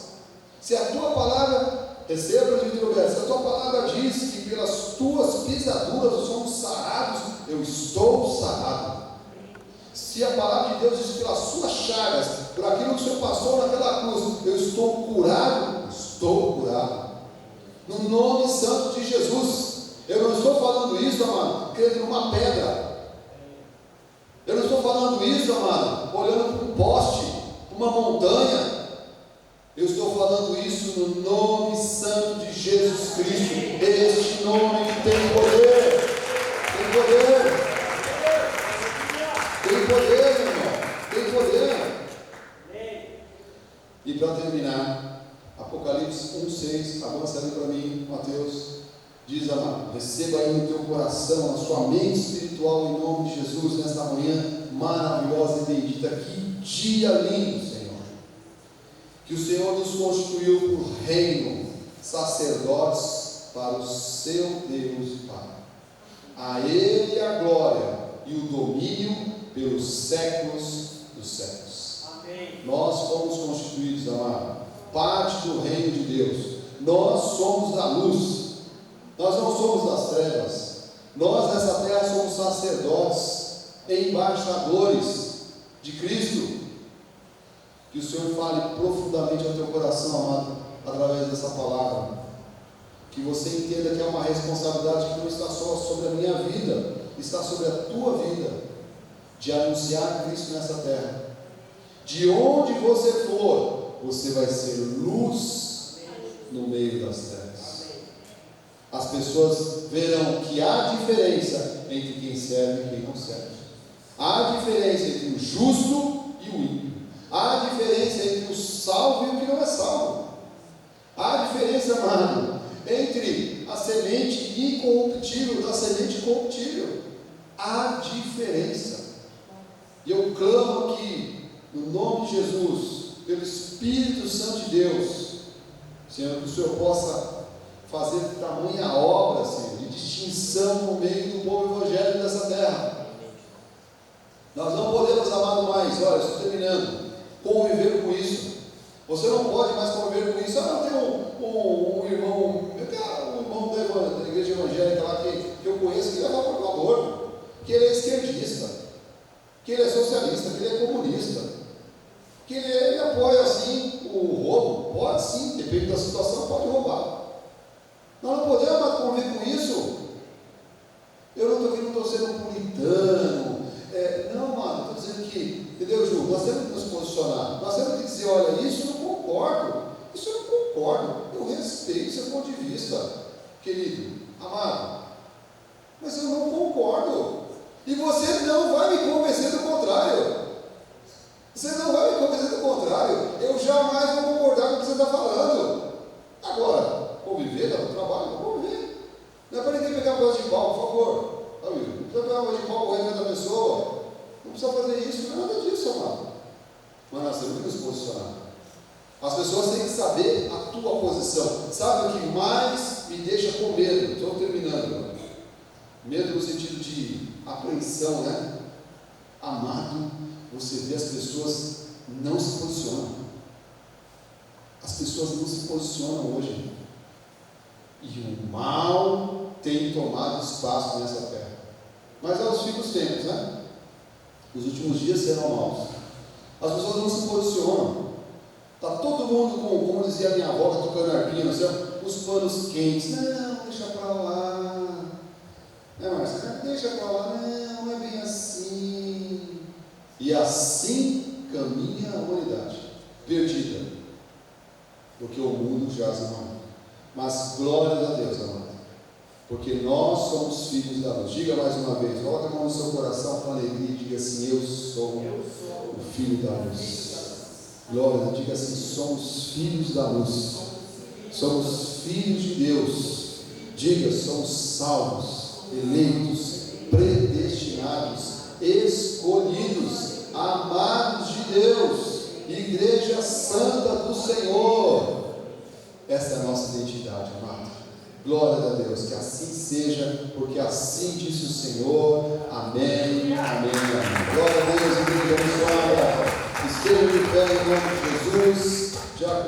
Se a tua palavra, receba de Deus, se a tua palavra diz que pelas tuas pisaduras somos sarados, eu estou sarado. Se a palavra de Deus diz que pelas suas chagas, por aquilo que o Senhor passou naquela cruz, eu estou curado, estou curado. No nome santo de Jesus. Eu não estou falando isso, amado, crendo numa pedra. Eu não estou falando isso, amado, olhando para um poste, para uma montanha. Eu estou falando isso no nome santo de Jesus Cristo. Este nome que tem poder. Tem poder. Tem poder, meu irmão. Tem poder. E para terminar, Apocalipse 1,6, avança ali para mim, Mateus. Diz, amado, receba aí no teu coração, na sua mente espiritual, em nome de Jesus, nesta manhã maravilhosa e bendita. Que dia lindo, Senhor. Que o Senhor nos constituiu por reino, sacerdotes para o seu Deus e Pai. A Ele a glória e o domínio pelos séculos dos séculos. Amém. Nós fomos constituídos, amado, parte do reino de Deus. Nós somos da luz. Nós não somos das trevas. Nós nessa terra somos sacerdotes, embaixadores de Cristo. Que o Senhor fale profundamente ao teu coração, amado, através dessa palavra. Que você entenda que é uma responsabilidade que não está só sobre a minha vida, está sobre a tua vida, de anunciar Cristo nessa terra. De onde você for, você vai ser luz no meio das trevas. As pessoas verão que há diferença entre quem serve e quem não serve. Há diferença entre o justo e o ímpio. Há diferença entre o salvo e o que não é salvo. Há diferença, amado, entre a semente incorruptível da semente corruptível. Há diferença. E eu clamo aqui, no nome de Jesus, pelo Espírito Santo de Deus, Senhor, que o Senhor possa fazer tamanha obra, Senhor, de distinção no meio do povo evangélico dessa terra. Nós não podemos, amado, mais, olha, estou terminando, conviver com isso. Você não pode mais conviver com isso. Eu tenho um irmão, da igreja evangélica lá que eu conheço, que ele é aborto, que ele é esquerdista, que ele é socialista, que ele é comunista, que ele apoia assim o roubo. Pode sim, depende da situação, pode roubar. Nós não podemos conviver com isso. Eu não estou aqui, não estou sendo puritano. Não, mano, estou dizendo que, entendeu, Ju? Nós temos que nos posicionar. Nós temos que dizer, olha, isso eu não concordo. Isso eu não concordo. Eu respeito seu ponto de vista, querido, amado. Mas eu não concordo. E você não vai me convencer do contrário. Você não vai me convencer do contrário. Eu jamais vou concordar com o que você está falando. Agora, conviver, dá um trabalho, vou conviver. Não é para ninguém pegar uma de pau, por favor. Não precisa pegar uma de pau correndo da pessoa. Não precisa fazer isso, não é nada disso, amado. Mas nós temos que nos posicionar. As pessoas têm que saber a tua posição. Sabe o que mais me deixa com medo? Estou terminando. Medo no sentido de apreensão, né? Amado, você vê as pessoas não se posicionam. As pessoas não se posicionam hoje. E o mal tem tomado espaço nessa terra. Mas é os fim dos tempos, né? Os últimos dias serão maus. As pessoas não se posicionam. Está todo mundo com, como dizia a minha avó, tá tocando arpinha no céu, os panos quentes. Não, deixa para lá. Marcia? Deixa para lá. Não é bem assim. E assim caminha a humanidade, perdida, porque o mundo jaz no mal. Mas glórias a Deus, amado, porque nós somos filhos da luz. Diga mais uma vez, coloca a mão no seu coração com alegria e diga assim: eu sou o filho da luz. Glória, diga assim: somos filhos da luz, somos filhos de Deus. Diga: somos salvos, eleitos, predestinados, escolhidos, amados de Deus, igreja santa do Senhor. Essa é a nossa identidade, amado. Glória a Deus, que assim seja, porque assim disse o Senhor. Amém, amém, amém. Glória a Deus, igreja abençoada. Esteja de pé em nome de Jesus. Já